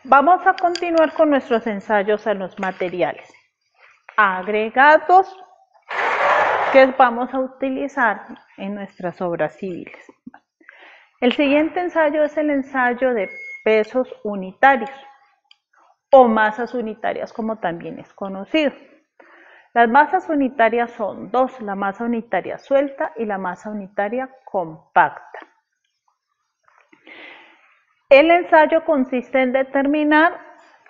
Vamos a continuar con nuestros ensayos en los materiales agregados que vamos a utilizar en nuestras obras civiles. El siguiente ensayo es el ensayo de pesos unitarios o masas unitarias, como también es conocido. Las masas unitarias son dos: la masa unitaria suelta y la masa unitaria compacta. El ensayo consiste en determinar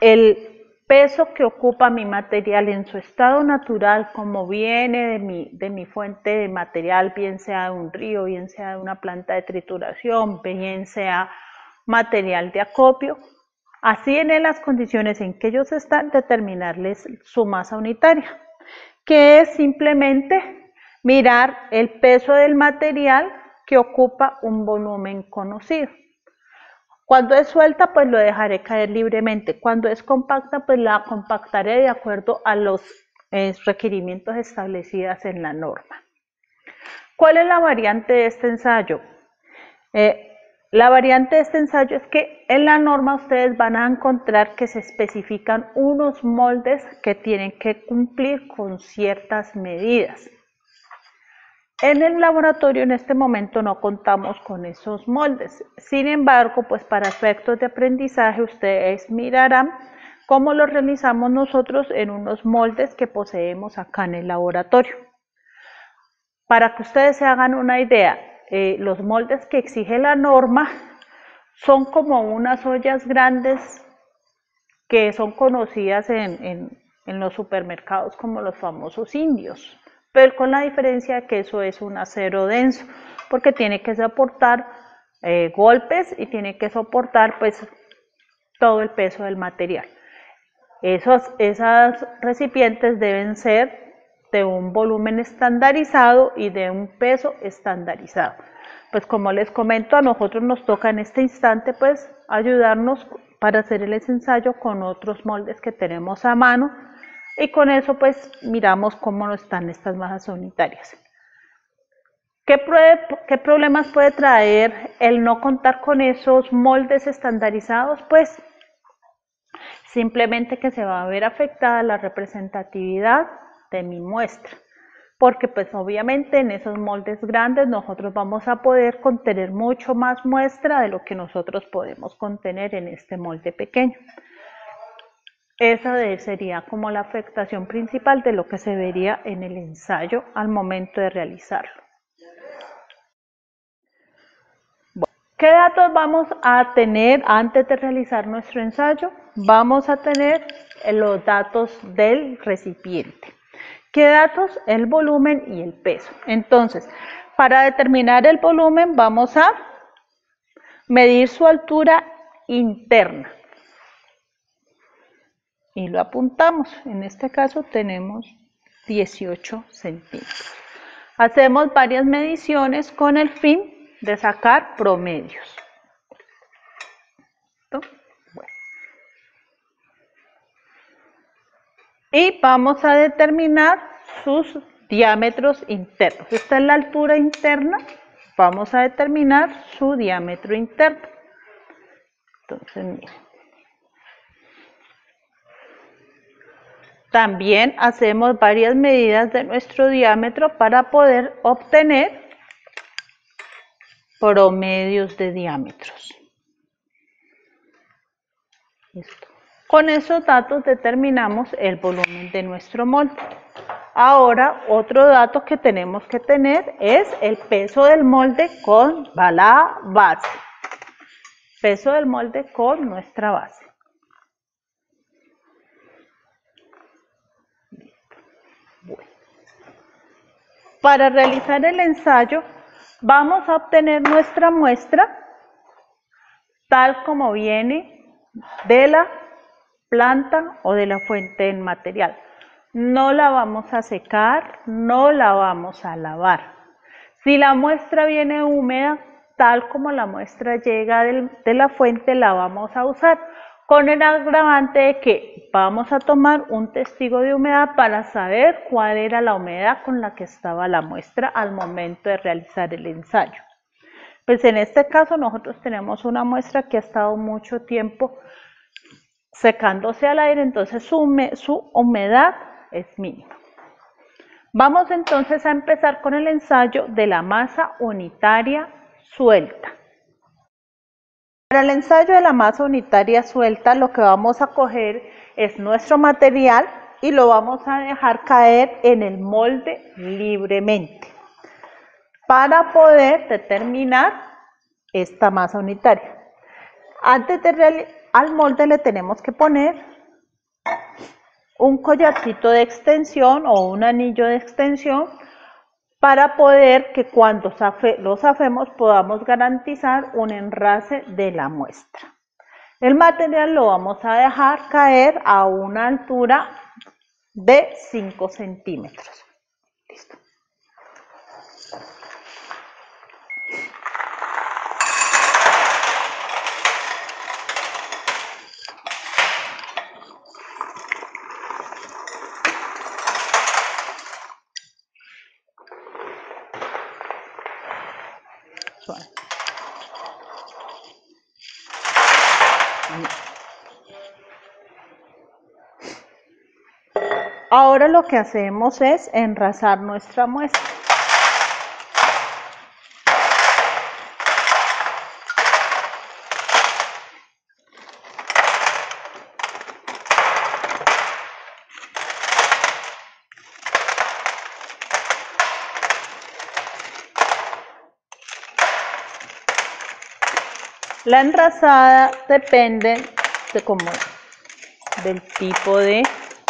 el peso que ocupa mi material en su estado natural, como viene de mi fuente de material, bien sea de un río, bien sea de una planta de trituración, bien sea material de acopio. Así, en las condiciones en que ellos están, determinarles su masa unitaria, que es simplemente mirar el peso del material que ocupa un volumen conocido. Cuando es suelta, pues lo dejaré caer libremente. Cuando es compacta, pues la compactaré de acuerdo a los requerimientos establecidos en la norma. ¿Cuál es la variante de este ensayo? La variante de este ensayo es que en la norma ustedes van a encontrar que se especifican unos moldes que tienen que cumplir con ciertas medidas. En el laboratorio en este momento no contamos con esos moldes. Sin embargo, pues para efectos de aprendizaje ustedes mirarán cómo lo realizamos nosotros en unos moldes que poseemos acá en el laboratorio. Para que ustedes se hagan una idea, los moldes que exige la norma son como unas ollas grandes que son conocidas en los supermercados como los famosos indios, pero con la diferencia de que eso es un acero denso, porque tiene que soportar golpes y tiene que soportar pues todo el peso del material. Esas recipientes deben ser de un volumen estandarizado y de un peso estandarizado. Pues como les comento, a nosotros nos toca en este instante pues ayudarnos para hacer el ensayo con otros moldes que tenemos a mano, y con eso pues miramos cómo están estas masas unitarias. ¿Qué problemas puede traer el no contar con esos moldes estandarizados? Pues simplemente que se va a ver afectada la representatividad de mi muestra, porque pues obviamente en esos moldes grandes nosotros vamos a poder contener mucho más muestra de lo que nosotros podemos contener en este molde pequeño. Esa sería como la afectación principal de lo que se vería en el ensayo al momento de realizarlo. Bueno, ¿qué datos vamos a tener antes de realizar nuestro ensayo? Vamos a tener los datos del recipiente. ¿Qué datos? El volumen y el peso. Entonces, para determinar el volumen vamos a medir su altura interna y lo apuntamos. En este caso tenemos 18 centímetros. Hacemos varias mediciones con el fin de sacar promedios. Bueno. Y vamos a determinar sus diámetros internos. Esta es la altura interna. Vamos a determinar su diámetro interno. Entonces, miren. También hacemos varias medidas de nuestro diámetro para poder obtener promedios de diámetros. Listo. Con esos datos determinamos el volumen de nuestro molde. Ahora, otro dato que tenemos que tener es el peso del molde con la base. Peso del molde con nuestra base. Bueno. Para realizar el ensayo, vamos a obtener nuestra muestra tal como viene de la planta o de la fuente del material. No la vamos a secar, no la vamos a lavar. Si la muestra viene húmeda, tal como la muestra llega de la fuente, la vamos a usar, con el agravante de que vamos a tomar un testigo de humedad para saber cuál era la humedad con la que estaba la muestra al momento de realizar el ensayo. Pues en este caso nosotros tenemos una muestra que ha estado mucho tiempo secándose al aire, entonces su humedad es mínima. Vamos entonces a empezar con el ensayo de la masa unitaria suelta. Para el ensayo de la masa unitaria suelta, lo que vamos a coger es nuestro material y lo vamos a dejar caer en el molde libremente para poder determinar esta masa unitaria. Antes de al molde le tenemos que poner un collarcito de extensión o un anillo de extensión para poder que cuando lo zafemos podamos garantizar un enrase de la muestra. El material lo vamos a dejar caer a una altura de 5 centímetros. Listo. Ahora lo que hacemos es enrasar nuestra muestra. La enrasada depende del tipo de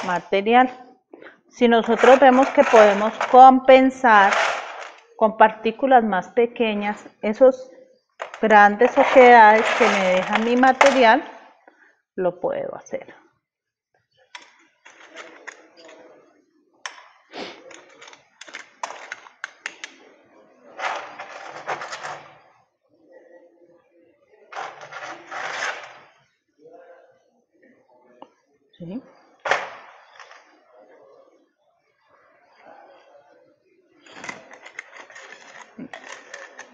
material. Si nosotros vemos que podemos compensar con partículas más pequeñas esos grandes oquedades que me deja mi material, lo puedo hacer. ¿Sí?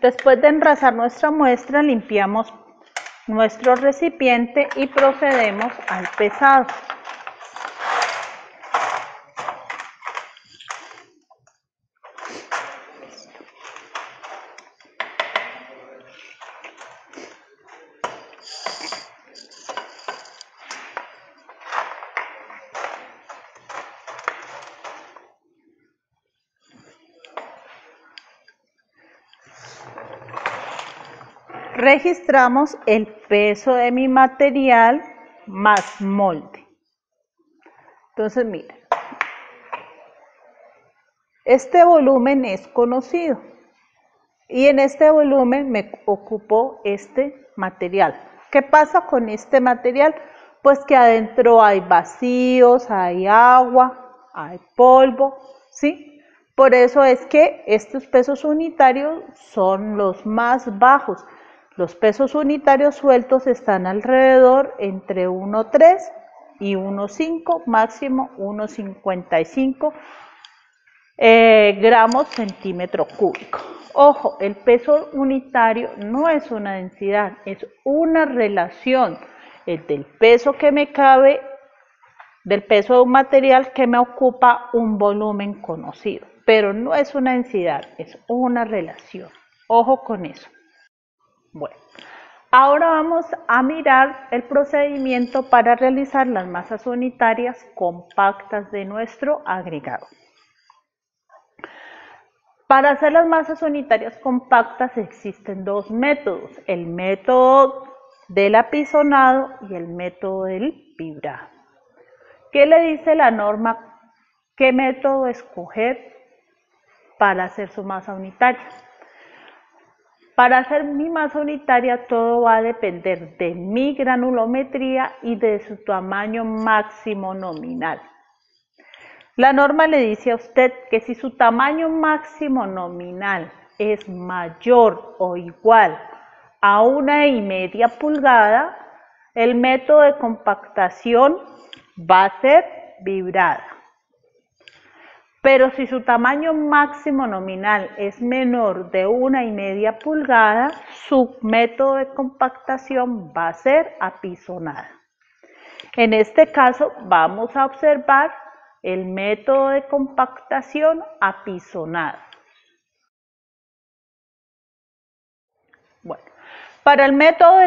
Después de enrasar nuestra muestra, limpiamos nuestro recipiente y procedemos al pesado. Registramos el peso de mi material más molde. Entonces, miren, este volumen es conocido y en este volumen me ocupó este material. ¿Qué pasa con este material? Pues que adentro hay vacíos, hay agua, hay polvo, ¿sí? Por eso es que estos pesos unitarios son los más bajos. Los pesos unitarios sueltos están alrededor entre 1,3 y 1,5, máximo 1,55 gramos centímetro cúbico. Ojo, el peso unitario no es una densidad, es una relación del peso que me cabe, del peso de un material que me ocupa un volumen conocido, pero no es una densidad, es una relación. Ojo con eso. Bueno, ahora vamos a mirar el procedimiento para realizar las masas unitarias compactas de nuestro agregado. Para hacer las masas unitarias compactas existen dos métodos, el método del apisonado y el método del fibrado. ¿Qué le dice la norma? ¿Qué método escoger para hacer su masa unitaria? Para hacer mi masa unitaria todo va a depender de mi granulometría y de su tamaño máximo nominal. La norma le dice a usted que si su tamaño máximo nominal es mayor o igual a 1,5 pulgadas, el método de compactación va a ser fibrada. Pero si su tamaño máximo nominal es menor de 1,5 pulgadas, su método de compactación va a ser apisonada. En este caso vamos a observar el método de compactación apisonado. Bueno, para el método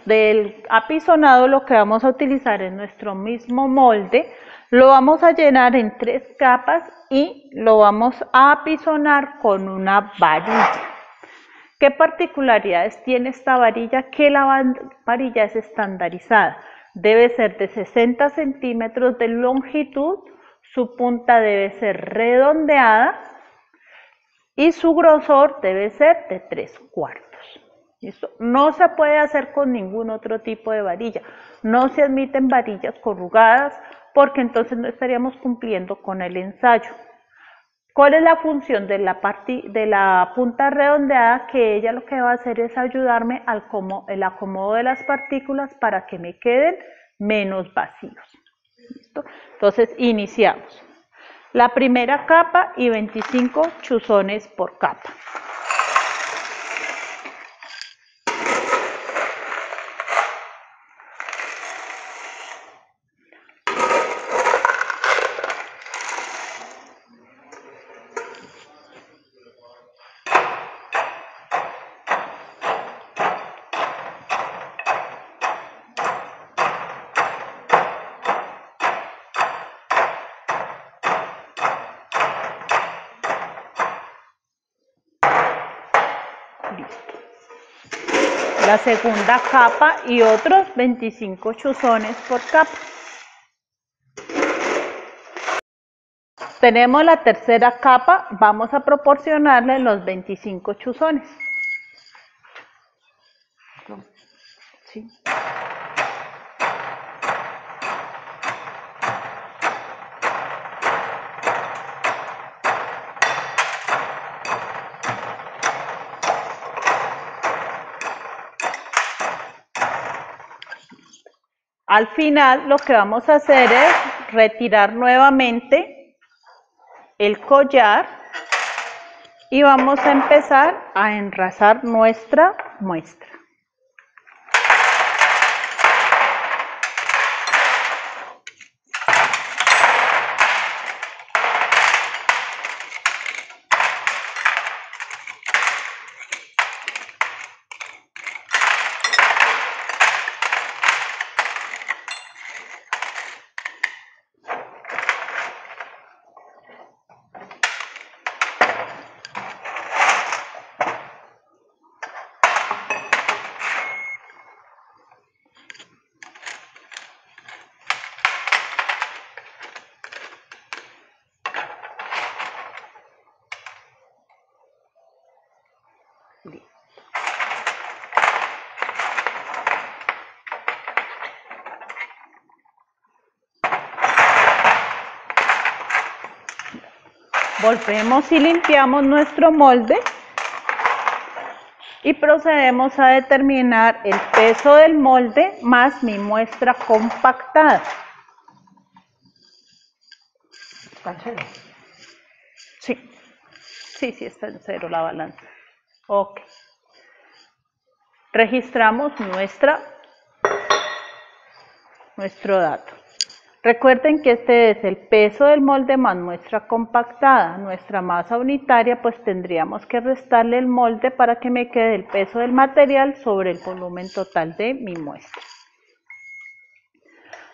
del apisonado lo que vamos a utilizar es nuestro mismo molde, lo vamos a llenar en 3 capas y lo vamos a apisonar con una varilla. ¿Qué particularidades tiene esta varilla? Que la varilla es estandarizada, debe ser de 60 centímetros de longitud, su punta debe ser redondeada y su grosor debe ser de 3/4. ¿Listo? No se puede hacer con ningún otro tipo de varilla, no se admiten varillas corrugadas porque entonces no estaríamos cumpliendo con el ensayo. ¿Cuál es la función de la punta redondeada? Que ella lo que va a hacer es ayudarme al el acomodo de las partículas para que me queden menos vacíos. ¿Listo? Entonces iniciamos. La primera capa y 25 chuzones por capa. La segunda capa y otros 25 chuzones por capa. Tenemos la tercera capa, vamos a proporcionarle los 25 chuzones. ¿Sí? Al final lo que vamos a hacer es retirar nuevamente el collar y vamos a empezar a enrazar nuestra muestra. Volvemos y limpiamos nuestro molde y procedemos a determinar el peso del molde más mi muestra compactada. ¿Está en cero? Sí, sí está en cero la balanza. Ok. Registramos nuestro dato. Recuerden que este es el peso del molde más muestra compactada. Nuestra masa unitaria, pues tendríamos que restarle el molde para que me quede el peso del material sobre el volumen total de mi muestra.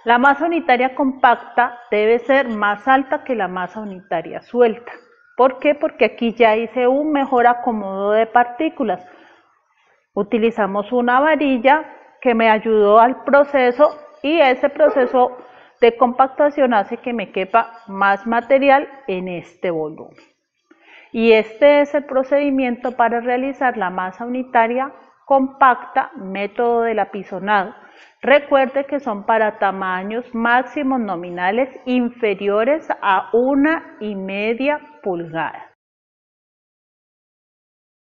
La masa unitaria compacta debe ser más alta que la masa unitaria suelta. ¿Por qué? Porque aquí ya hice un mejor acomodo de partículas. Utilizamos una varilla que me ayudó al proceso y ese proceso de compactación hace que me quepa más material en este volumen. Y este es el procedimiento para realizar la masa unitaria compacta, método del apisonado. Recuerde que son para tamaños máximos nominales inferiores a 1,5 pulgadas.